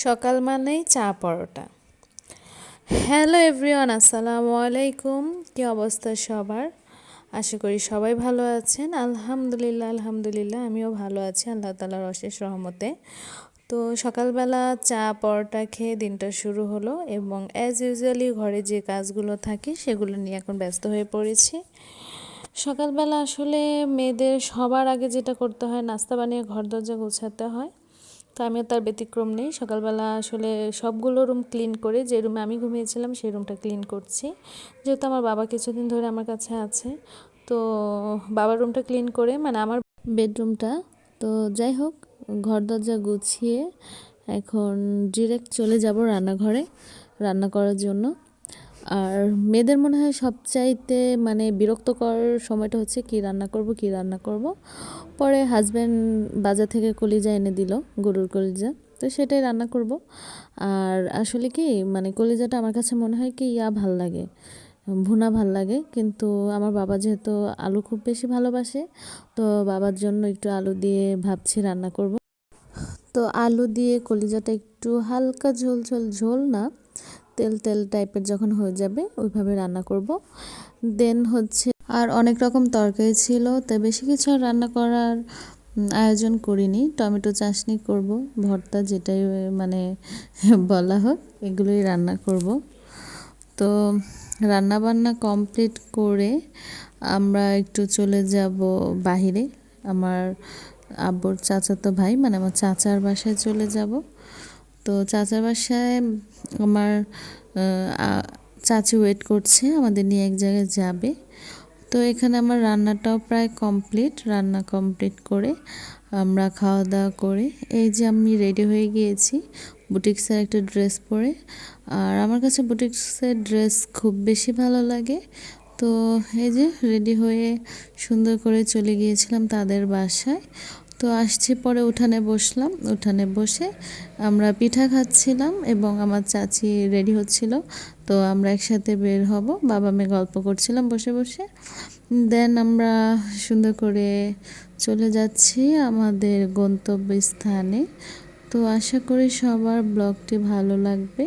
সকাল মানেই চা পরোটা। হ্যালো এভরিওয়ান, আসসালামু আলাইকুম। কি অবস্থা সবার? আশা করি সবাই ভালো আছেন। আলহামদুলিল্লাহ আলহামদুলিল্লাহ আমিও ভালো আছি আল্লাহ তাআলার অশেষ রহমতে। তো সকালবেলা চা পরোটা খেয়ে দিনটা শুরু হলো এবং অ্যাজ ইউজুয়ালি ঘরে যে কাজগুলো থাকে সেগুলো নিয়ে এখন ব্যস্ত হয়ে পড়েছি। সকালবেলা আসলে মেয়েদের সবার আগে যেটা করতে হয় নাস্তা বানিয়ে ঘর দরজা গোছাতে হয়। তো আমিও তার ব্যতিক্রম নেই। সকালবেলা আসলে সবগুলো রুম ক্লিন করে যে রুমে আমি ঘুমিয়েছিলাম সেই রুমটা ক্লিন করছি, যেহেতু আমার বাবা কিছুদিন ধরে আমার কাছে আছে। তো বাবার রুমটা ক্লিন করে মানে আমার বেডরুমটা। তো যাই হোক, ঘর দরজা গুছিয়ে এখন ডিরেক্ট চলে যাব রান্নাঘরে রান্না করার জন্য। আর মেয়েদের মনে হয় সবচাইতে মানে বিরক্তকর সময়টা হচ্ছে কি রান্না করব কি রান্না করব। পরে হাজব্যান্ড বাজার থেকে কলিজা এনে দিল, গরুর কলিজা। তো সেটাই রান্না করব। আর আসলে কি মানে কলিজাটা আমার কাছে মনে হয় কি ভাল লাগে, ভুনা ভাল লাগে। কিন্তু আমার বাবা যেহেতু আলু খুব বেশি ভালোবাসে, তো বাবার জন্য একটু আলু দিয়ে ভাবছি রান্না করব। তো আলু দিয়ে কলিজাটা একটু হালকা ঝোল ঝোল, ঝোল না তেল তেল টাইপের যখন হয়ে যাবে ওইভাবে রান্না করব। দেন হচ্ছে আর অনেক রকম তরকারি ছিল, তাই বেশি কিছু আর রান্না করার আয়োজন করিনি। টমেটো চাটনি করব, ভর্তা যেটাই মানে বলা হোক, এগুলোই রান্না করব। তো রান্না বান্না কমপ্লিট করে আমরা একটু চলে যাব বাহিরে। আমার আব্বুর চাচাতো ভাই মানে আমার চাচার বাসায় চলে যাব। তো চাচার বাসায় আমার চাচি ওয়েট করছে, আমাদের নিয়ে এক জায়গায় যাবে। তো এখানে আমার রান্নাটাও প্রায় কমপ্লিট। রান্না কমপ্লিট করে আমরা খাওয়া দাওয়া করে এই যে আমি রেডি হয়ে গিয়েছি বুটিক্সের একটা ড্রেস পরে। আর আমার কাছে বুটিক্সের ড্রেস খুব বেশি ভালো লাগে। তো এই যে রেডি হয়ে সুন্দর করে চলে গিয়েছিলাম তাদের বাসায়। তো আসছি, পরে উঠানে বসলাম। উঠানে বসে আমরা পিঠা খাচ্ছিলাম এবং আমার চাচি রেডি হচ্ছিল। তো আমরা একসাথে বের হব, বাবা মেয়ে গল্প করছিলাম বসে বসে। দেন আমরা সুন্দর করে চলে যাচ্ছি আমাদের গন্তব্যস্থানে। তো আশা করি সবার ব্লগটি ভালো লাগবে।